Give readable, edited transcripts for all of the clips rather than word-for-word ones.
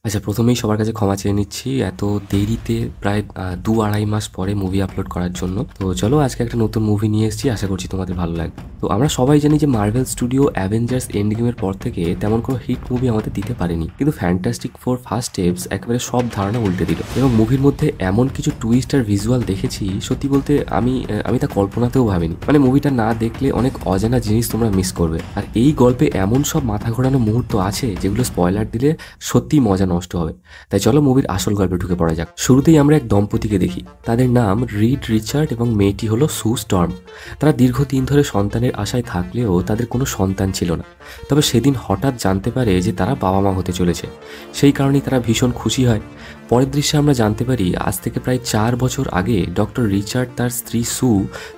আচ্ছা, প্রথমেই সবার কাছে ক্ষমা চেয়ে নিচ্ছি এত দেরিতে প্রায় ২-২.৫ মাস পরে মুভি আপলোড করার জন্য। তো চলো আজকে একটা নতুন মুভি নিয়ে এসেছি, আশা করছি তোমাদের ভালো লাগবে। তো আমরা সবাই জানি যে মার্ভেল স্টুডিও অ্যাভেঞ্জার্স এন্ড গেমের পর থেকে তেমন কোনো হিট মুভি আমাদের দিতে পারেনি, কিন্তু ফ্যান্টাস্টিক ফোর ফার্স্ট স্টেপস একেবারে সব ধারণা উল্টে দিল এবং মুভির মধ্যে এমন কিছু টুইস্ট আর ভিজুয়াল দেখেছি, সত্যি বলতে আমি তা কল্পনাতেও ভাবিনি। মানে মুভিটা না দেখলে অনেক অজানা জিনিস তোমরা মিস করবে। আর এই গল্পে এমন সব মাথা ঘোরানো মুহূর্ত আছে যেগুলো স্পয়লার দিলে সত্যিই মজা নষ্ট হবে। তাই চলো মুভির আসল গল্পে ঢুকে পড়া যাক। শুরুতেই আমরা এক দম্পতিকে দেখি। তাদের নাম রিড রিচার্ড এবং মেয়েটি হলো সু স্টর্ম। তারা দীর্ঘদিন ধরে সন্তানের আশায় থাকলেও তাদের কোনো সন্তান ছিল না। তবে সেদিন হঠাৎ জানতে পারে যে তারা বাবা মা হতে চলেছে। সেই কারণেই তারা ভীষণ খুশি হয়। পরের দৃশ্যে আমরা জানতে পারি আজ থেকে প্রায় ৪ বছর আগে ডক্টর রিচার্ড তার স্ত্রী সু,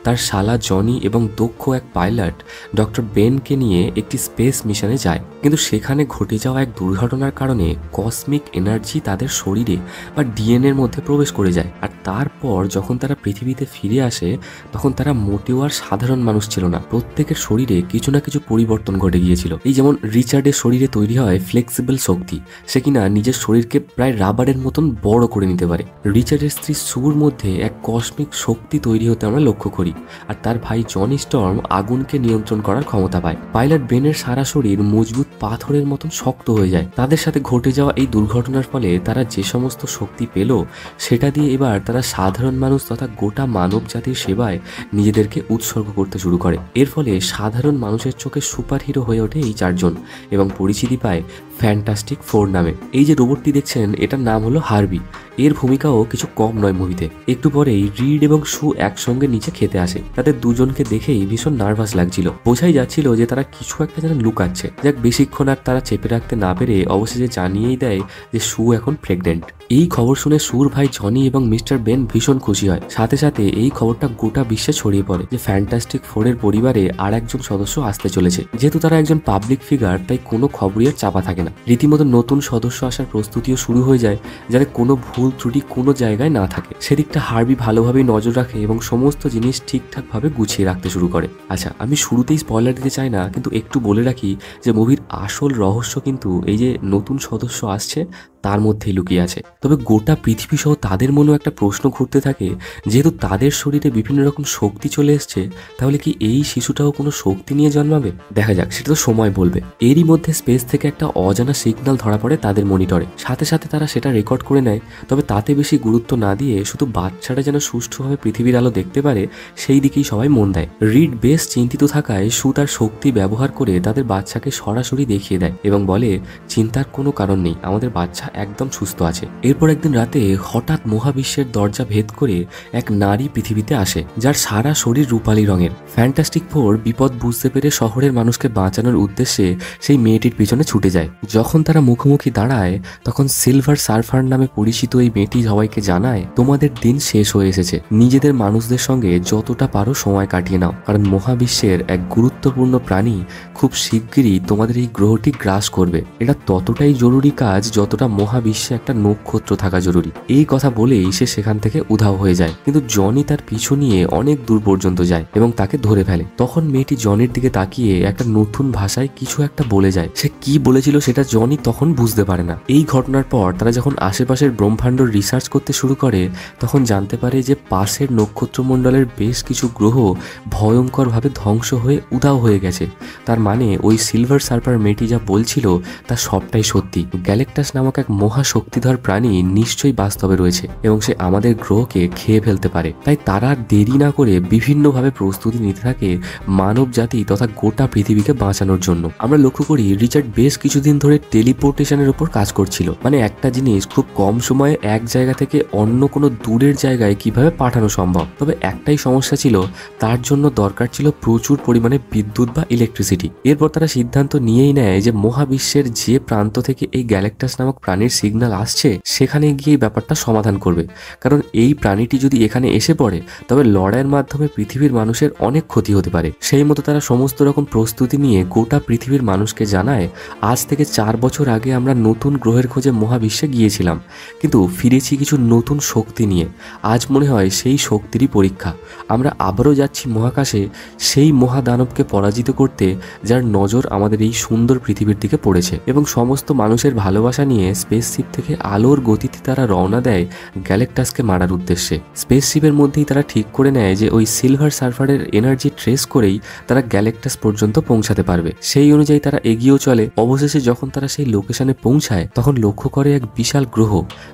তার শালা জনি এবং দক্ষ এক পাইলট ডক্টর বেনকে নিয়ে একটি স্পেস মিশনে যায়। কিন্তু সেখানে ঘটে যাওয়া এক দুর্ঘটনার কারণে কসমিক এনার্জি তাদের শরীরে বা ডিএনএর মধ্যে প্রবেশ করে যায়। আর তারপর যখন তারা পৃথিবীতে ফিরে আসে তখন তারা মোটেও আর সাধারণ মানুষ ছিল না। প্রত্যেকের শরীরে কিছু না কিছু পরিবর্তন ঘটে গিয়েছিল। এই যেমন রিচার্ডের শরীরে তৈরি হয় ফ্লেক্সিবল শক্তি, সে কিনা নিজের শরীরকে প্রায় রাবারের মতন বড় করে নিতে পারে। রিচার্ডের স্ত্রী সুর মধ্যে এক কসমিক শক্তি তৈরি হতে আমরা লক্ষ্য করি। আর তার ভাই জনি স্টর্ম আগুনকে নিয়ন্ত্রণ করার ক্ষমতা পায়। পাইলট বেনের সারা শরীর মজবুত পাথরের মতন শক্ত হয়ে যায়। তাদের সাথে ঘটে যাওয়া এই দুর্ঘটনার ফলে তারা যে সমস্ত শক্তি পেল সেটা দিয়ে এবার তারা সাধারণ মানুষ তথা গোটা মানব জাতির সেবায় নিজেদেরকে উৎসর্গ করতে শুরু করে। এর ফলে সাধারণ মানুষের চোখে সুপার হিরো হয়ে ওঠে এই চারজন এবং পরিচিতি পায় ফ্যান্টাস্টিক ফোর নামে। এই যে রোবটটি দেখছেন এটার নাম হলো হার্বি। এর ভূমিকাও কিছু কম নয় মুভিতে। একটু পরেই রিড এবং সু একসঙ্গে নিচে খেতে আসে। তাদের দুজনকে দেখেই ভীষণ নার্ভাস লাগছিল। বোঝাই যাচ্ছিল যে তারা কিছু একটা যেন লুকাচ্ছে। যাক, বেশিক্ষণ আর তারা চেপে রাখতে না পেরে অবশেষে জানিয়েই দেয় যে সু এখন প্রেগনেন্ট। এই খবর শুনে সুর ভাই জনি এবং মিস্টার বেন ভীষণ খুশি হয়। সাথে সাথে এই খবরটা গোটা বিশ্বে ছড়িয়ে পড়ে যে ফ্যান্টাস্টিক ফোরের পরিবারে আর একজন সদস্য আসতে চলেছে। যেহেতু তারা একজন পাবলিক ফিগার তাই কোনো খবরই আর চাপা থাকে না। রীতিমতো নতুন সদস্য আসার প্রস্তুতিও শুরু হয়ে যায় যাতে কোনো ভুল ত্রুটি কোনো জায়গায় না থাকে। সেদিকটা হার্বি ভালোভাবেই নজর রাখে এবং সমস্ত জিনিস ঠিকঠাকভাবে গুছিয়ে রাখতে শুরু করে। আচ্ছা, আমি শুরুতেই স্পয়লার দিতে চাই না, কিন্তু একটু বলে রাখি যে মুভির আসল রহস্য কিন্তু এই যে নতুন সদস্য আসছে তার মধ্যেই লুকিয়ে আছে। তবে গোটা পৃথিবী সহ তাদের মনেও একটা প্রশ্ন ঘুরতে থাকে, যেহেতু তাদের শরীরে বিভিন্ন রকম শক্তি চলে এসছে, তাহলে কি এই শিশুটাও কোনো শক্তি নিয়ে জন্মাবে? দেখা যাক, সেটা তো সময় বলবে। এরই মধ্যে স্পেস থেকে একটা অজানা সিগন্যাল ধরা পড়ে তাদের মনিটরে। সাথে সাথে তারা সেটা রেকর্ড করে নেয়। তবে তাতে বেশি গুরুত্ব না দিয়ে শুধু বাচ্চাটা যেন সুষ্ঠুভাবে পৃথিবীর আলো দেখতে পারে সেই দিকেই সবাই মন দেয়। রিড বেশ চিন্তিত থাকায় সু তার শক্তি ব্যবহার করে তাদের বাচ্চাকে সরাসরি দেখিয়ে দেয় এবং বলে, চিন্তার কোনো কারণ নেই, আমাদের বাচ্চা একদম সুস্থ আছে। এরপর একদিন রাতে হঠাৎ মহাবিশ্বের দরজা ভেদ করে এক নারী পৃথিবীতে আসে, যার সারা শরীর রূপালী রঙের। ফ্যান্টাস্টিক ফোর বিপদ বুঝতে পেরে শহরের মানুষকে বাঁচানোর উদ্দেশ্যে সেই মেয়েটির পিছনে ছুটে যায়। যখন তারা মুখোমুখি দাঁড়ায় তখন সিলভার সার্ফার নামে পরিচিত এই মেয়েটি সবাইকে জানায়, তোমাদের দিন শেষ হয়ে এসেছে, নিজেদের মানুষদের সঙ্গে যতটা পারো সময় কাটিয়ে নাও, কারণ মহাবিশ্বের এক গুরুত্বপূর্ণ প্রাণী খুব শিগগিরই তোমাদের এই গ্রহটি গ্রাস করবে। এটা ততটাই জরুরি কাজ যতটা মহাবিশ্বে একটা নক্ষত্র থাকা জরুরি। এই কথা বলেই সে সেখান থেকে উধাও হয়ে যায়। কিন্তু জনি তার পিছু নিয়ে অনেক দূর পর্যন্ত যায় এবং তাকে ধরে ফেলে। তখন মেয়েটি জনির দিকে তাকিয়ে একটা নতুন ভাষায় কিছু একটা বলে যায়। সে কি বলেছিল সেটা জনি তখন বুঝতে পারে না। এই ঘটনার পর তারা যখন আশেপাশের ব্রহ্মাণ্ড রিসার্চ করতে শুরু করে তখন জানতে পারে যে পাশের নক্ষত্রমণ্ডলের বেশ কিছু গ্রহ ভয়ঙ্করভাবে ধ্বংস হয়ে উধাও হয়ে গেছে। তার মানে ওই সিলভার সার্ফার মেয়েটি যা বলছিল তা সবটাই সত্যি। গ্যালেকটাস নামক এক মহাশক্তিধর প্রাণী নিশ্চয়ই বাস্তবে রয়েছে এবং সে আমাদের গ্রহকে খেয়ে ফেলতে পারে। তাই তারা দেরি না করে বিভিন্নভাবে প্রস্তুতি নিতে থাকে মানব জাতি তথা গোটা পৃথিবীকে বাঁচানোর জন্য। আমরা লক্ষ্য করি রিচার্ড বেশ কিছুদিন ধরে টেলিপোর্টেশনের উপর কাজ করছিল। মানে একটা জিনিস খুব কম সময়ে এক জায়গা থেকে অন্য কোনো দূরের জায়গায় কিভাবে পাঠানো সম্ভব। তবে একটাই সমস্যা ছিল, তার জন্য দরকার ছিল প্রচুর পরিমাণে বিদ্যুৎ বা ইলেকট্রিসিটি। এরপর তারা সিদ্ধান্ত নিয়েই নেয় যে মহাবিশ্বের যে প্রান্ত থেকে এই গ্যালেকটাস নামক প্রাণীর সিগন্যাল আসছে সেখানে গিয়ে ব্যাপারটা সমাধান করবে। কারণ এই প্রাণীটি যদি এখানে এসে পড়ে তবে লড়াইয়ের মাধ্যমে পৃথিবীর মানুষের অনেক ক্ষতি হতে পারে। সেই মতো তারা সমস্ত রকম প্রস্তুতি নিয়ে গোটা পৃথিবীর মানুষকে জানায়, আজ থেকে 4 বছর আগে আমরা নতুন গ্রহের খোঁজে মহাবিশ্বে গিয়েছিলাম, কিন্তু ফিরেছি কিছু নতুন শক্তি নিয়ে। আজ মনে হয় সেই শক্তিরই পরীক্ষা। আমরা আবারও যাচ্ছি মহাকাশে সেই মহাদানবকে পরাজিত করতে, যার নজর আমাদের এই সুন্দর পৃথিবীর দিকে পড়েছে। এবং সমস্ত মানুষের ভালোবাসা নিয়ে স্পেসশিপ থেকে আলোর গতিতে তারা রওনা দেয় গ্যালেক্টাসকে মারার উদ্দেশ্যে। স্পেসশিপের মধ্যেই তারা ঠিক করে নেয় যে ওই সিলভার সার্ফারের এনার্জি ট্রেস করেই তারা গ্যালেক্টাস পর্যন্ত পৌঁছাতে পারবে। সেই অনুযায়ী তারা এগিয়েও চলে। অবশেষে যখন তারা সেই লোকেশনে পৌঁছায় তখন লক্ষ্য করে এক বিশাল গ্রহ,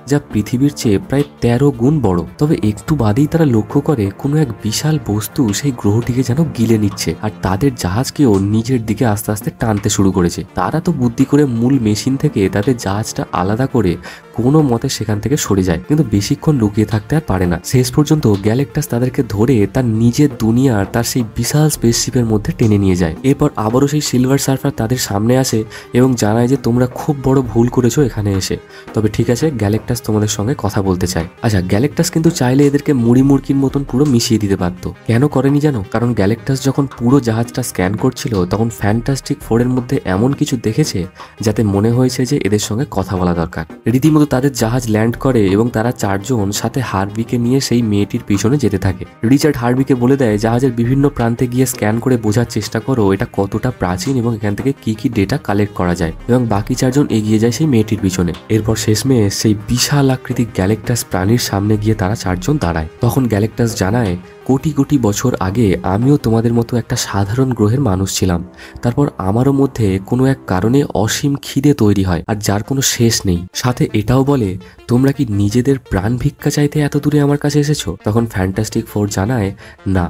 যা পৃথিবীর চেয়ে প্রায় 13 গুণ বড়। তবে একটু বাদেই তারা লক্ষ্য করে কোনো এক বিশাল বস্তু সেই গ্রহটিকে যেন গিলে নিচ্ছে, আর তাদের জাহাজকেও নিজের দিকে আস্তে আস্তে টানতে শুরু করেছে। তারা তো বুদ্ধি করে মূল মেশিন থেকে তাদের জাহাজটা আলাদা করে কোনো মতে সেখান থেকে সরে যায়, কিন্তু বেশিক্ষণ লুকিয়ে থাকতে আর পারে না। শেষ পর্যন্ত গ্যালেক্টাস তাদেরকে ধরে তার নিজের দুনিয়ার তার সেই বিশাল স্পেসশিপের মধ্যে টেনে নিয়ে যায়। এরপর আবারও সেই সিলভার সার্ফার তাদের সামনে আসে এবং জানায় যে তোমরা খুব বড় ভুল করেছো এখানে এসে। তবে ঠিক আছে, গ্যালেক্টাস তোমাদের সঙ্গে কথা বলতে চায়। আচ্ছা, গ্যালেক্টাস কিন্তু চাইলে এদেরকে মুড়ি মুড়কির মতন পুরো মিশিয়ে দিতে পারত। কেন করেনি জানো? কারণ গ্যালেক্টাস যখন পুরো জাহাজটা স্ক্যান করছিল তখন ফ্যান্টাস্টিক ফোরের মধ্যে এমন কিছু দেখেছে যাতে মনে হয়েছে যে এদের সঙ্গে কথা বলা দরকার। রীতিমতো তাদের জাহাজ ল্যান্ড করে এবং তারা 4 জন সাথে হার্বিকে নিয়ে সেই মেয়েটির পিছনে যেতে থাকে। রিচার্ড হার্বিকে বলে দেয় জাহাজের বিভিন্ন প্রান্তে গিয়ে স্ক্যান করে বোঝার চেষ্টা করো এটা কতটা প্রাচীন এবং এখান থেকে কি কি ডেটা কালেক্ট করা যায়, এবং বাকি 4 জন এগিয়ে যায় সেই মেয়েটির পিছনে। এরপর শেষমেশ সেই বিশাল আকৃতির গ্যালেক্টাস প্রাণীর সামনে গিয়ে তারা 4 জন দাঁড়ায়। তখন গ্যালেক্টাস জানায় কোটি কোটি বছর আগে আমিও তোমাদের মতো একটা সাধারণ গ্রহের মানুষ ছিলাম। তারপর আমারও মধ্যে কোনো এক কারণে অসীম খিদে তৈরি হয়, আর যার কোনো শেষ নেই। সাথে এটাও বলে তোমরা কি নিজেদের প্রাণ ভিক্ষা চাইতে এত দূরে আমার কাছে এসেছো? তখন ফ্যান্টাস্টিক ফোর জানায় না,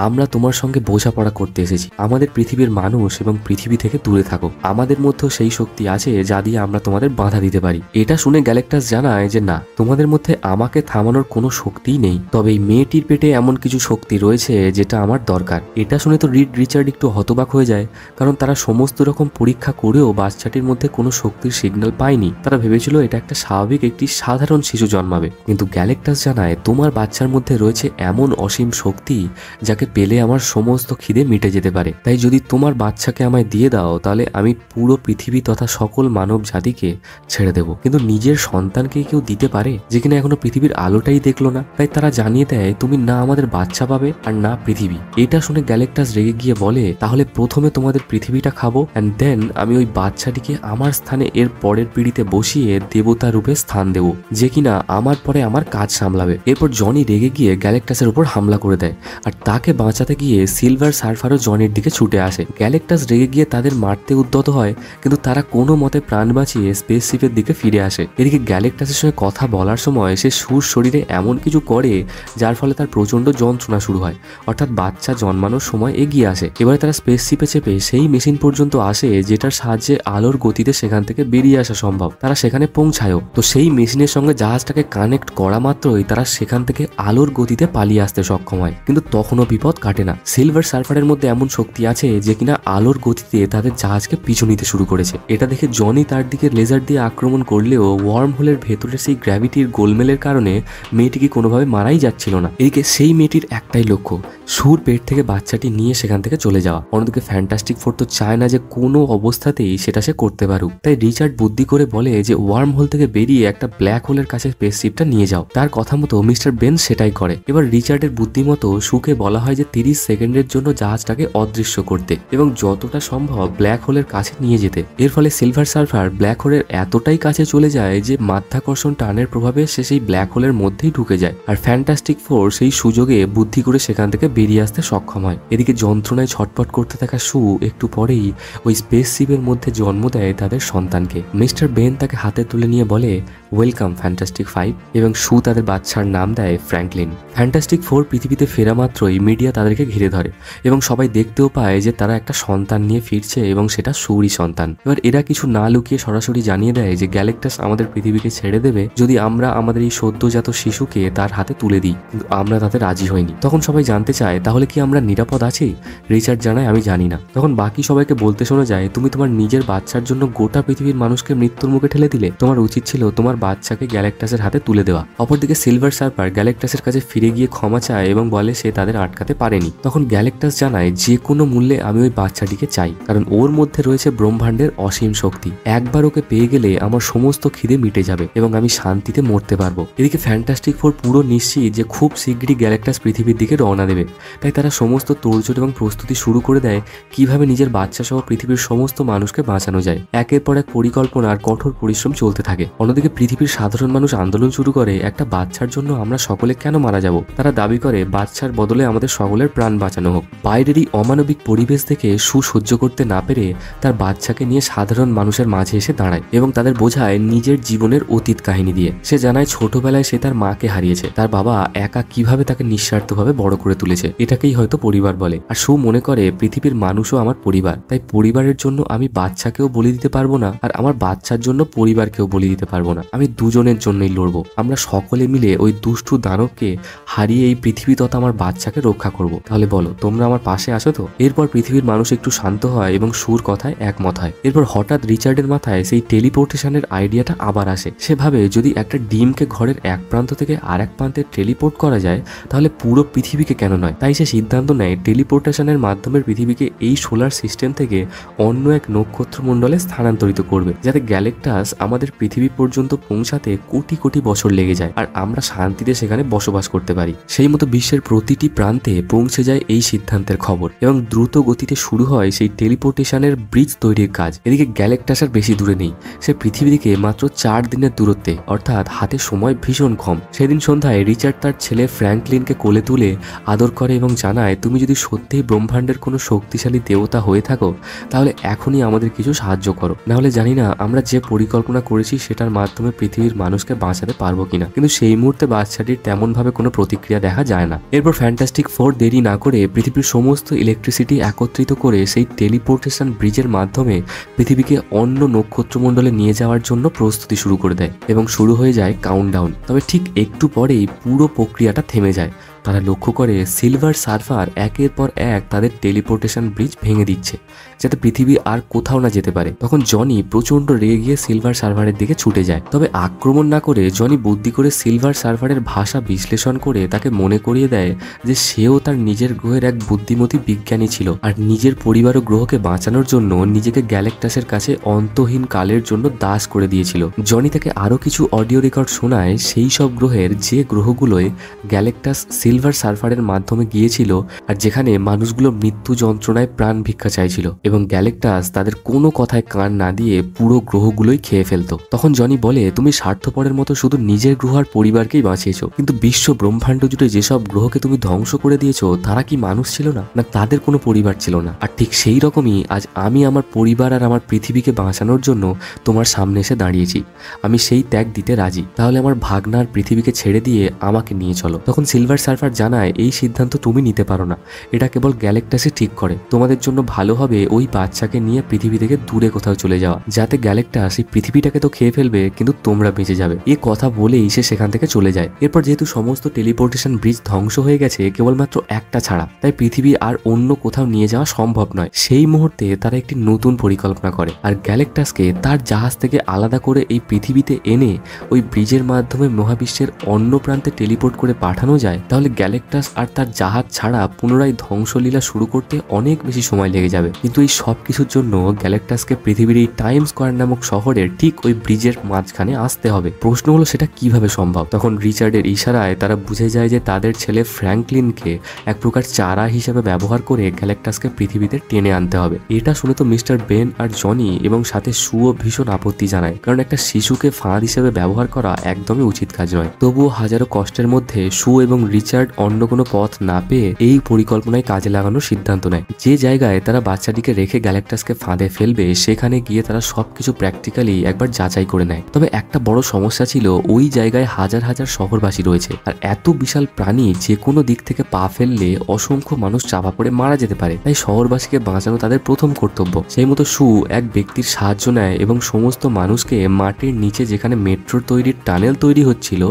আমরা তোমার সঙ্গে বোঝাপড়া করতে এসেছি। আমাদের পৃথিবীর মানুষ এবং পৃথিবী থেকে দূরে থাকো। আমাদের মধ্যেও সেই শক্তি আছে যা দিয়ে আমরা তোমাদের বাধা দিতে পারি। এটা শুনে গ্যালেক্টাস জানায় যে না, তোমাদের মধ্যে আমাকে থামানোর কোনো শক্তিই নেই, তবে এই মেয়েটির পেটে এমন কিছু শক্তি রয়েছে যেটা আমার দরকার। এটা শুনে তো রিচার্ড একটু হতবাক হয়ে যায়, কারণ তারা সমস্ত রকম পরীক্ষা করেও বাচ্চাটির মধ্যে কোনো শক্তির সিগন্যাল পায়নি। তারা ভেবেছিল এটা একটা স্বাভাবিক একটি সাধারণ শিশু জন্মাবে, কিন্তু গ্যালেক্টাস জানায় তোমার বাচ্চার মধ্যে রয়েছে এমন অসীম শক্তি যাকে পেলে আমার সমস্ত খিদে মিটে যেতে পারে। তাই যদি তোমার বাচ্চাকে আমায় দিয়ে দাও তাহলে আমি পুরো পৃথিবী তথা সকল মানব জাতিকে ছেড়ে দেব। কিন্তু নিজের সন্তানকে কেউ দিতে পারে যে কিনা এখনো পৃথিবীর আলোটাই দেখলো না? তাই তারা জানিয়ে দেয় তুমি না আমাদের বাচ্চা পাবে আর না পৃথিবী। এটা শুনে গ্যালেক্টাস রেগে গিয়ে বলে তাহলে প্রথমে তোমাদের পৃথিবীটা খাবো, অ্যান্ড দেন আমি ওই বাচ্চাটিকে আমার স্থানে এর পরের পিঁড়িতে বসিয়ে দেবতা রূপে স্থান দেব, যে কিনা আমার পরে আমার কাজ সামলাবে। এরপর জনি রেগে গিয়ে গ্যালেক্টাসের উপর হামলা করে দেয়, আর তাকে বাঁচাতে গিয়ে সিলভার সার্ফারও জনির দিকে ছুটে আসে। গ্যালেক্টাস রেগে গিয়ে তাদের মারতে উদ্যত হয়, কিন্তু তারা কোনো মতে প্রাণ বাঁচিয়ে স্পেসশিপের দিকে ফিরে আসে। এদিকে গ্যালেক্টাসের সঙ্গে কথা বলার সময় সে সুর শরীরে এমন কিছু করে যার ফলে তার প্রচন্ড যন্ত্রণা শুরু হয়, অর্থাৎ বাচ্চা জন্মানোর সময় এগিয়ে আসে। এবারে তারা স্পেসশিপে চেপে সেই মেশিন পর্যন্ত আসে যেটার সাহায্যে আলোর গতিতে সেখান থেকে বেরিয়ে আসা সম্ভব। তারা সেখানে পৌঁছায়ও। তো সেই মেশিনের সঙ্গে জাহাজটাকে কানেক্ট করা মাত্রই তারা সেখান থেকে আলোর গতিতে পালিয়ে আসতে সক্ষম হয়, কিন্তু তখনও বিপদ কাটে না। সিলভার সার্ফারের মধ্যে এমন শক্তি আছে যে কিনা আলোর গতিতে তাদের জাহাজকে পিছু নিতে শুরু করেছে। এটা দেখে জনি তার দিকে লেজার দিয়ে আক্রমণ করলেও ওয়ার্ম হোলের ভেতরে সেই গ্র্যাভিটির গোলমেলের কারণে মেয়েটিকে কোনোভাবে মারাই যাচ্ছিল না। এদিকে সেই মেয়েটির একটাই লক্ষ্য, সুর পেট থেকে বাচ্চাটি নিয়ে সেখান থেকে চলে যাওয়া। অন্যদিকে ফ্যান্টাস্টিক ফোর তো চায় না যে কোনো অবস্থাতেই সেটা সে করতে পারুক। তাই রিচার্ড বুদ্ধি করে বলে যে ওয়ার্ম হোল থেকে বেরিয়ে একটা ব্ল্যাক হোলের কাছে স্পেসশিপটা নিয়ে যাও। তার কথা মতো মিস্টার বেন সেটাই করে। এবার রিচার্ডের বুদ্ধিমতো সুকে বলা হয় যে 30 সেকেন্ডের জন্য জাহাজটাকে অদৃশ্য করতে এবং যতটা সম্ভব ব্ল্যাক হোলের কাছে নিয়ে যেতে। এর ফলে সিলভার সার্ফার ব্ল্যাক হোলের এতটাই কাছে চলে যায় যে মাধ্যাকর্ষণ টানের প্রভাবে সে সেই ব্ল্যাক হোলের মধ্যেই ঢুকে যায়, আর ফ্যান্টাস্টিক ফোর সেই সুযোগে বুদ্ধি করে সেখান থেকে বেরিয়ে আসতে সক্ষম হয়। এদিকে যন্ত্রণায় ছটপট করতে থাকা সু একটু পরেই ওই স্পেসশিপের মধ্যে জন্ম দেয় তাদের সন্তানকে। মিস্টার বেন তাকে হাতে তুলে নিয়ে বলে ওয়েলকাম ফ্যান্টাস্টিক 5, এবং সু তাদের বাচ্চার নাম দেয় ফ্র্যাঙ্কলিন। ফ্যান্টাস্টিক ফোর পৃথিবীতে ফেরা মাত্রই মিডিয়া তাদেরকে ঘিরে ধরে এবং সবাই দেখতেও পায় যে তারা একটা সন্তান নিয়ে ফিরছে এবং সেটা সুরই সন্তান। এবার এরা কিছু না লুকিয়ে সরাসরি জানিয়ে দেয় যে গ্যালেক্টাস আমাদের পৃথিবীকে ছেড়ে দেবে যদি আমরা আমাদের এই সদ্যজাত শিশুকে তার হাতে তুলে দিই, কিন্তু আমরা তাতে রাজি হইনি। তখন সবাই জানতে চায় তাহলে কি আমরা নিরাপদ আছি? রিচার্ড জানায় আমি জানি না। তখন বাকি সবাইকে বলতে শোনা যায় তুমি তোমার নিজের বাচ্চার জন্য গোটা পৃথিবীর মানুষকে মৃত্যুর মুখে ঠেলে দিলে। তোমার উচিত ছিল তোমার বাচ্চাকে গ্যালাক্টাসের হাতে তুলে দেওয়া। অপরদিকে সিলভার সার্ফার গ্যালাক্টাসের কাছে ফিরে গিয়ে ক্ষমা চায় এবং বলে সে তাদের আটকাতে পারেনি। তখন গ্যালাক্টাস জানায় যে কোনো মূল্যে আমি ওই বাচ্চাটিকে চাই, কারণ ওর মধ্যে রয়েছে ব্রহ্মাণ্ডের অসীম শক্তি। একবার ওকে পেয়ে গেলে আমার সমস্ত খিদে মিটে যাবে এবং আমি শান্তিতে মরতে পারবো। এদিকে ফ্যান্টাস্টিক ফোর পুরো নিশ্চিত যে খুব শীঘ্রই গ্যালাক্টাস পৃথিবীর দিকে রওনা দেবে, তাই তারা সমস্ত তোড়জোড় এবং প্রস্তুতি শুরু করে দেয় কিভাবে নিজের বাচ্চা সহ পৃথিবীর সমস্ত মানুষকে বাঁচানো যায়। একের পর এক পরিকল্পনা আর কঠোর পরিশ্রম চলতে থাকে। অন্যদিকে পৃথিবীর সাধারণ মানুষ আন্দোলন শুরু করে, একটা বাচ্চার জন্য আমরা সকলে কেন মারা যাব? তারা দাবি করে বাচ্চার বদলে আমাদের সকলের প্রাণ বাঁচানো হোক। বাইরের এই অমানবিক পরিবেশ থেকে সহ্য করতে না পেরে তার বাচ্চাকে নিয়ে সাধারণ মানুষের মাঝে এসে দাঁড়ায় এবং তাদের বোঝায় নিজের জীবনের অতীত কাহিনী দিয়ে। সে জানায় ছোটবেলায় সে তার মাকে হারিয়েছে, তার বাবা একা কিভাবে তাকে নিঃস্বার্থভাবে বড় করে তুলেছে, এটাকেই হয়তো পরিবার বলে। আর সু মনে করে পৃথিবীর মানুষও আমার পরিবার, তাই পরিবারের জন্য আমি বাচ্চাকেও বলি দিতে পারবো না, আর আমার বাচ্চার জন্য পরিবারকেও বলি দিতে পারবো না। আমি দুজনের জন্যই লড়বো। আমরা সকলে মিলে ওই দুষ্টু দানবকে হারিয়ে এই পৃথিবী তথা আমার বাচ্চাকে রক্ষা করব। তাহলে বলো তোমরা আমার পাশে আছো তো? এরপর পৃথিবীর মানুষ একটু শান্ত হয় এবং সুর কথায় একমত হয়। এরপর হঠাৎ রিচার্ডের মাথায় সেই টেলিপোর্টেশনের আইডিয়াটা আবার আসে। সে ভাবে যদি একটা ডিমকে ঘরের এক প্রান্ত থেকে আর এক প্রান্তে টেলিপোর্ট করা যায় তাহলে পুরো পৃথিবীকে কেন নয়। তাই সে সিদ্ধান্ত নেয় টেলিপোর্টেশনের মাধ্যমে পৃথিবীকে এই সোলার সিস্টেম থেকে অন্য এক নক্ষত্রমণ্ডলে স্থানান্তরিত করবে, যাতে গ্যালাক্টাস আমাদের পৃথিবী পর্যন্ত পৌঁছাতে কোটি কোটি বছর লেগে যায় আর আমরা শান্তিতে সেখানে বসবাস করতে পারি। সেই মতো বিশ্বের প্রতিটি প্রান্তে পৌঁছে যায় এই সিদ্ধান্তের খবর এবং দ্রুত গতিতে শুরু হয় সেই টেলিপোর্টেশনের ব্রিজ তৈরির কাজ। এদিকে গ্যালাক্টাস আর বেশি দূরে নেই, সে পৃথিবী থেকে মাত্র 4 দিনের দূরত্বে, অর্থাৎ হাতে সময় ভীষণ কম। সেদিন সন্ধ্যায় রিচার্ড তার ছেলে ফ্র্যাঙ্কলিনকে কোলে তুলে আদর করে এবং জানায়, তুমি যদি সত্যিই ব্রহ্মাণ্ডের কোনো শক্তিশালী দেবতা হয়ে থাকো তাহলে এখনই আমাদের কিছু সাহায্য করো, নাহলে জানি না আমরা যে পরিকল্পনা করেছি সেটার মাধ্যমে পৃথিবীর মানুষকে বাঁচাতে পারবো কিনা। কিন্তু সেই মুহূর্তে বাচ্চাটির তেমনভাবে কোনো প্রতিক্রিয়া দেখা যায় না। এরপর ফ্যান্টাস্টিক ফোর দেরি না করে পৃথিবীর সমস্ত ইলেকট্রিসিটি একত্রিত করে সেই টেলিপোর্টেশন ব্রিজের মাধ্যমে পৃথিবীকে অন্য নক্ষত্রমণ্ডলে নিয়ে যাওয়ার জন্য প্রস্তুতি শুরু করে দেয় এবং শুরু হয়ে যায় কাউন্টডাউন। তবে ঠিক একটু পরেই পুরো প্রক্রিয়াটা থেমে যায়। তারা লক্ষ্য করে সিলভার সার্ফার একের পর এক তাদের টেলিপোর্টেশন ব্রিজ ভেঙে দিচ্ছে, যাতে পৃথিবী আর কোথাও না যেতে পারে। তখন জনি প্রচন্ড রেগে গিয়ে সিলভার সার্ভারের দিকে ছুটে যায়। তবে আক্রমণ না করে জনি বুদ্ধি করে সিলভার সার্ভারের ভাষা বিশ্লেষণ করে তাকে মনে করিয়ে দেয় যে সেও তার নিজের গ্রহের এক বুদ্ধিমতী বিজ্ঞানী ছিল আর নিজের পরিবার ও গ্রহকে বাঁচানোর জন্য নিজেকে গ্যালাক্টাসের কাছে অন্তহীন কালের জন্য দাস করে দিয়েছিল। জনি তাকে আরো কিছু অডিও রেকর্ড শোনায় সেই সব গ্রহের যে গ্রহগুলোয় গ্যালাক্টাস সিলভার সার্ফারের মাধ্যমে গিয়েছিল আর যেখানে মানুষগুলো মৃত্যু যন্ত্রণায় প্রাণ ভিক্ষা চাইছিল এবং গ্যালাক্টাস তাদের কোনো কথায় কান না দিয়ে পুরো গ্রহগুলোই খেয়ে ফেলতো। তখন জনি বলে, তুমি স্বার্থপরের মতো শুধু নিজের গ্রহ আর পরিবারকেই বাঁচিয়েছো, কিন্তু বিশ্ব ব্রহ্মাণ্ড জুড়ে যেসব গ্রহকে তুমি ধ্বংস করে দিয়েছো তারা কি মানুষ ছিল না? না তাদের কোনো পরিবার ছিল না? আর ঠিক সেই রকমই আজ আমি আমার পরিবার আর আমার পৃথিবীকে বাঁচানোর জন্য তোমার সামনে এসে দাঁড়িয়েছি। আমি সেই ত্যাগ দিতে রাজি, তাহলে আমার ভাগনার পৃথিবীকে ছেড়ে দিয়ে আমাকে নিয়ে চলো। তখন সিলভার সার্ফার জানায়, এই সিদ্ধান্ত তুমি নিতে পারো না, এটা কেবল গ্যালাক্টাসই ঠিক করে। তোমাদের জন্য ভালো হবে ওই বাচ্চাকে নিয়ে পৃথিবী থেকে দূরে কোথাও চলে যাওয়া, যাতে গ্যালাক্টাস এই পৃথিবীটাকে তো খেয়ে ফেলবে কিন্তু তোমরা বেঁচে যাবে। এই কথা বলেই সে সেখান থেকে চলে যায়। এরপর যেহেতু সমস্ত টেলিপোর্টেশন ব্রিজ ধ্বংস হয়ে গেছে কেবলমাত্র একটা ছাড়া, তাই পৃথিবী আর অন্য কোথাও নিয়ে যাওয়া সম্ভব নয়। সেই মুহূর্তে তারা একটি নতুন পরিকল্পনা করে আর গ্যালাক্টাসকে তার জাহাজ থেকে আলাদা করে এই পৃথিবীতে এনে ওই ব্রিজের মাধ্যমে মহাবিশ্বের অন্য প্রান্তে টেলিপোর্ট করে পাঠানো যায়, তাহলে গ্যালাক্টাস আর তার জাহাজ ছাড়া পুনরায় ধ্বংসলীলা শুরু করতে অনেক বেশি সময় লেগে যাবে। কিন্তু এই সব কিছুর জন্য গ্যালাক্টাসকে পৃথিবীর এই টাইম স্কোয়ার নামক শহরের ঠিক ওই ব্রিজের মাঝখানে আসতে হবে। প্রশ্ন হলো সেটা কিভাবে সম্ভব? তখন রিচার্ডের ইশারায় তারা বুঝে যায় যে তাদের ছেলে ফ্র্যাঙ্কলিনকে এক প্রকার চারা হিসেবে ব্যবহার করে গ্যালাক্টাসকে পৃথিবীতে টেনে আনতে হবে। এটা শুনে তো মিস্টার বেন আর জনি এবং সাথে সুও ভীষণ আপত্তি জানায়, কারণ একটা শিশুকে ফাঁদ হিসেবে ব্যবহার করা একদমই উচিত কাজ নয়। তবুও হাজারো কষ্টের মধ্যে সু এবং রিচার্ড অন্য কোনো পথ না পেয়ে এই পরিকল্পনায় কাজে লাগানোর সিদ্ধান্ত নেয়। যে জায়গায় তারা বাচ্চাটিকে রেখে গ্যালাক্টাসকে ফাঁদে ফেলবে সেখানে গিয়ে তারা সবকিছু প্র্যাকটিক্যালি একবার যাচাই করে নেয়। তবে একটা বড় সমস্যা ছিল, ওই জায়গায় হাজার হাজার শহরবাসী রয়েছে আর এত বিশাল প্রাণী যে কোনো দিক থেকে পা ফেললে অসংখ্য মানুষ চাপা পড়ে মারা যেতে পারে, তাই শহরবাসীকে বাঁচানো তাদের প্রথম কর্তব্য। সেই মতো সু এক ব্যক্তির সাহায্য নেয় এবং সমস্ত মানুষকে মাটির নিচে যেখানে মেট্রো তৈরির টানেল তৈরি হচ্ছিল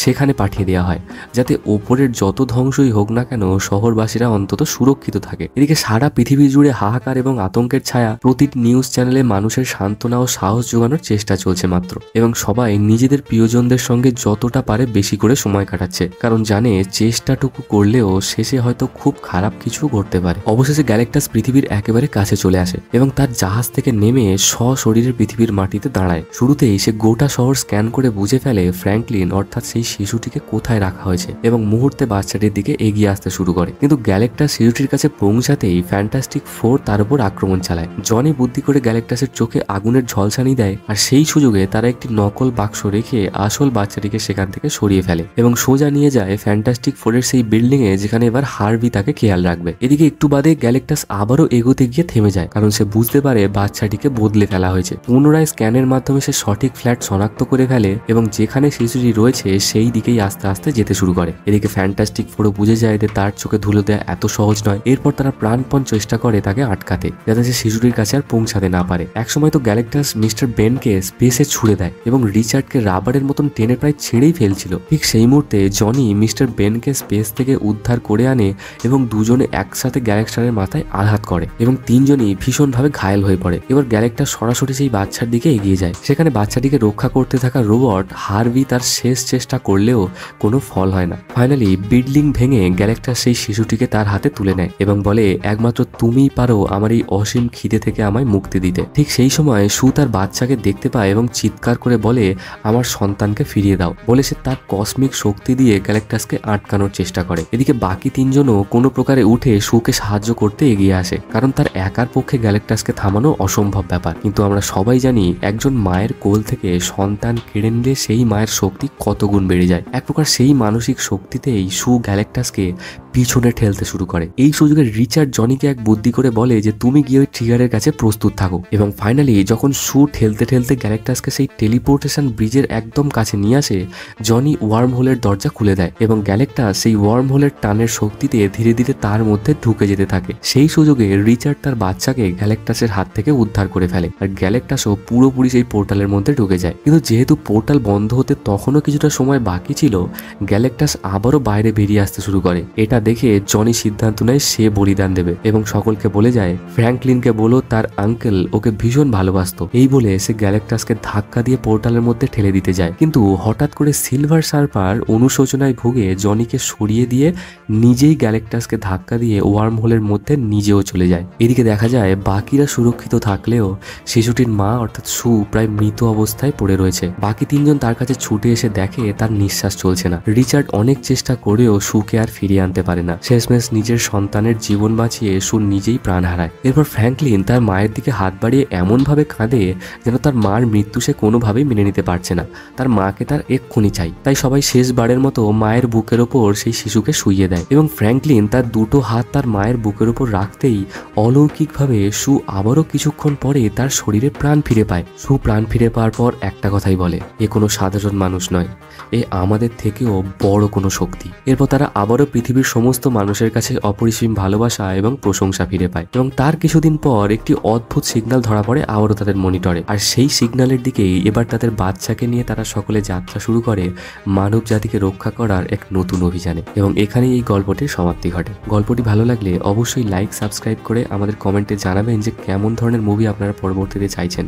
সেখানে পাঠিয়ে দেওয়া হয়, যাতে ওপরের যত ধ্বংসই হোক না কেন শহরবাসীরা অন্তত সুরক্ষিত থাকে। এদিকে সারা পৃথিবী জুড়ে হাহাকার এবং আতঙ্কের ছায়া। প্রতিটি নিউজ চ্যানেলে মানুষের সান্ত্বনা ও সাহস জোগানোর চেষ্টা চলছে মাত্র, এবং সবাই নিজেদের প্রিয়জনদের সঙ্গে যতটা পারে বেশি করে সময় কাটাচ্ছে, কারণ জানে চেষ্টাটুকু করলেও শেষে হয়তো খুব খারাপ কিছু ঘটতে পারে। অবশেষে গ্যালেক্টাস পৃথিবীর একেবারে কাছে চলে আসে এবং তার জাহাজ থেকে নেমে সশরীরে পৃথিবীর মাটিতে দাঁড়ায়। শুরুতেই সে গোটা শহর স্ক্যান করে বুঝে ফেলে ফ্র্যাঙ্কলিন অর্থাৎ সেই শিশুটিকে কোথায় রাখা হয়েছে এবং মুহূর্তে বাচ্চাটির দিকে এগিয়ে আসতে শুরু করে। কিন্তু গ্যালেক্টাস শিশুটির কাছে পৌঁছাতেই ফ্যান্টাস্টিক ফোর তার উপর আক্রমণ চালায়। জনি বুদ্ধি করে গ্যালেক্টাসের চোখে আগুনের ঝলসানি দেয়, আর সেই সুযোগে তারা একটি নকল বাক্স রেখে আসল বাচ্চাটিকে সেখান থেকে সরিয়ে ফেলে এবং সোজা নিয়ে যায় ফ্যান্টাস্টিক ফোরের সেই বিল্ডিং এ, যেখানে এবার হার্ভি তাকে খেয়াল রাখবে। এদিকে একটু বাদে গ্যালেক্টাস আবারও এগোতে গিয়ে থেমে যায়, কারণ সে বুঝতে পারে বাচ্চাটিকে বদলে ফেলা হয়েছে। পুনরায় স্ক্যানের মাধ্যমে সে সঠিক ফ্ল্যাট শনাক্ত করে ফেলে এবং যেখানে শিশুটি রয়েছে সেই দিকেই আস্তে আস্তে যেতে শুরু করে। এদিকে ফ্যান্টাস্টিক ফোরও বুঝে যায় যে তার চোখে ধুলো দেওয়া এত সহজ নয়। এরপর তারা প্রাণপণ চেষ্টা করে তাকে আটকাতে, যাতে সে শিশুটির কাছে আর পৌঁছাতে না পারে। একসময় তো গ্যালেক্টাস মিস্টার বেনকে স্পেসে ছুড়ে দেয় এবং রিচার্ডকে রাবারের মতন টেনে প্রায় ছেড়েই ফেলছিল। ঠিক সেই মুহূর্তে জনি মিস্টার বেনকে স্পেস থেকে উদ্ধার করে আনে এবং দুজনে একসাথে গ্যালেক্টারের মাথায় আঘাত করে এবং তিনজনই ভীষণভাবে ঘায়েল হয়ে পড়ে। এবার গ্যালেক্টাস সরাসরি সেই বাচ্চার দিকে এগিয়ে যায়। সেখানে বাচ্চাটিকে রক্ষা করতে থাকা রোবট হার্ভি তার শেষ চেষ্টা করলেও কোনো ফল হয় না। ফাইনালি বিল্ডিং ভেঙে গ্যালেক্টাস সেই শিশুটিকে তার হাতে তুলে নেয় এবং বলে, একমাত্র তুমিই পারো আমার এই অসীম খিদে থেকে আমায় মুক্তি দিতে। ঠিক সেই সময় সু তার বাচ্চাকে দেখতে পায় এবং চিৎকার করে বলে, আমার সন্তানকে ফিরিয়ে দাও। বলে সে তার কসমিক শক্তি দিয়ে গ্যালেক্টাসকে আটকানোর চেষ্টা করে। এদিকে বাকি তিনজনও কোনো প্রকারে উঠে সুকে সাহায্য করতে এগিয়ে আসে, কারণ তার একার পক্ষে গ্যালেক্টাসকে থামানো অসম্ভব ব্যাপার। কিন্তু আমরা সবাই জানি একজন মায়ের কোল থেকে সন্তান কেড়ে নিলে সেই মায়ের শক্তি কত গুণ বেড়ে যায়। এক প্রকার সেই মানসিক শক্তিতেই সু গ্যালেক্টাসকে পিছনে ঠেলতে শুরু করে। এই সুযোগে রিচার্ড জনিকে এক বুদ্ধি করে বলে যে তুমি গিয়ে ওই ট্রিগারের কাছে প্রস্তুত থাকো। এবং ফাইনালি যখন সু ঠেলতে ঠেলতে গ্যালেক্টাসকে সেই টেলিপোর্টেশন ব্রিজের একদম কাছে নিয়ে আসে, জনি ওয়ার্ম হোলের দরজা খুলে দেয় এবং গ্যালেক্টাস সেই ওয়ার্ম হোলের টানের শক্তিতে ধীরে ধীরে তার মধ্যে ঢুকে যেতে থাকে। সেই সুযোগে রিচার্ড তার বাচ্চাকে গ্যালেক্টাসের হাত থেকে উদ্ধার করে ফেলে, আর গ্যালেক্টাসও পুরোপুরি সেই পোর্টালের মধ্যে ঢুকে যায়। কিন্তু যেহেতু পোর্টাল বন্ধ হতে তখনও কিছুটা সময় বাকি ছিল, গ্যালেক্টাস আবারও বাইরে বেরিয়ে আসতে শুরু করে। এটা দেখে জনি সিদ্ধান্ত নেয় সে বলিদান দেবে এবং সকলকে বলে যায়, ফ্র্যাঙ্কলিনকে বলো তার আঙ্কেল ওকে ভীষণ ভালোবাসতো। এই বলে সে গ্যালেক্টাসকে ধাক্কা দিয়ে পোর্টালের মধ্যে ঠেলে দিতে যায়। কিন্তু হঠাৎ করে সিলভার সার্পার অনুশোচনায় ভুগে জনিকে সরিয়ে দিয়ে নিজেই গ্যালেক্টাসকে ধাক্কা দিয়ে ওয়ার্ম হোলের মধ্যে নিজেও চলে যায়। এদিকে দেখা যায় বাকিরা সুরক্ষিত থাকলেও শিশুটির মা অর্থাৎ সু প্রায় মৃত অবস্থায় পড়ে রয়েছে। বাকি তিনজন তার কাছে ছুটে এসে দেখে তার নিঃশ্বাস চলছে না। রিচার্ড অনেক চেষ্টা করেও সুকে আর ফিরিয়ে আনতে পারে না। শেষমেশ নিজের সন্তানের জীবন বাঁচিয়ে সু নিজেই প্রাণ হারায়। এরপর ফ্র্যাঙ্কলিন তার মায়ের দিকে হাত বাড়িয়ে এমন ভাবে কাঁদে যেন তার মার মৃত্যু সে কোনোভাবেই মেনে নিতে পারছে না। তার মাকে তার এক্ষুনি চাই। তাই সবাই শেষবারের মতো মায়ের বুকের ওপর সেই শিশুকে শুইয়ে দেয় এবং ফ্র্যাঙ্কলিন তার দুটো হাত তার মায়ের বুকের ওপর রাখতেই অলৌকিকভাবে সু আবারও কিছুক্ষণ পরে তার শরীরে প্রাণ ফিরে পায়। সু প্রাণ ফিরে পাওয়ার পর একটা কথাই বলে, এ কোনো সাধারণ মানুষ নয়, এ আমাদের থেকেও বড় কোনো শক্তি। এরপর তারা আবারও পৃথিবীর সমস্ত মানুষের কাছে অপরিসীম ভালোবাসা এবং প্রশংসা ফিরে পায় এবং তার কিছুদিন পর একটি অদ্ভুত সিগন্যাল ধরা পড়ে আবারও তাদের মনিটরে। আর সেই সিগন্যালের দিকেই এবার তাদের বাচ্চাকে নিয়ে তারা সকলে যাত্রা শুরু করে মানব জাতিকে রক্ষা করার এক নতুন অভিযানে। এবং এখানেই এই গল্পটির সমাপ্তি ঘটে। গল্পটি ভালো লাগলে অবশ্যই লাইক সাবস্ক্রাইব করে আমাদের কমেন্টে জানাবেন যে কেমন ধরনের মুভি আপনারা পরবর্তীতে চাইছেন।